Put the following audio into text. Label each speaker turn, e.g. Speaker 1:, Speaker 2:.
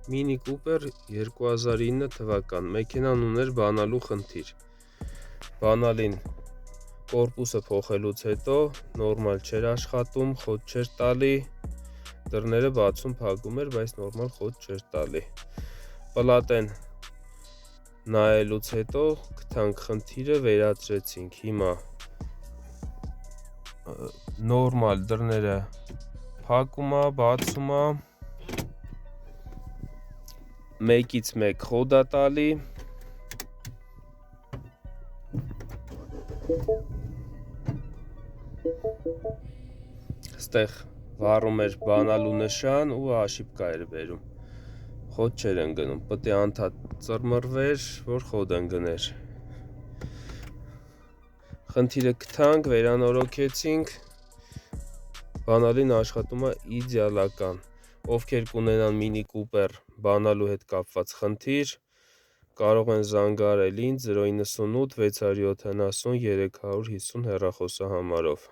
Speaker 1: Mini Cooper 2009 թվական, մեքենան ուներ բանալու խնդիր, բանալին կորպուսը փոխելուց հետո նորմալ չէր աշխատում, խոտ չէր տալի, դռները բացում փակում էր, բայց նորմալ խոտ չէր տալի, պլատեն նայելուց հետո գտանք խնդիրը, վերացրեցինք, հիմա նորմալ դռները փակում է, բացում է, մեկից մեկ խոտ է տալի, ստեղ վառում էր բանալու նշան ու աշիպկա էր բերում, խոտ չէր ընկնում, պետք է անդադ ծռմռվեր, որ խոտ ընկներ, խնդիրը գտանք, վերանորոգեցինք, բանալին աշխատում է իդեալական, ովքեր կունենան Mini Cooper բանալու հետ կապված խնդիր, կարող են զանգահարել ինձ 098 670 350 հեռախոսահամարով։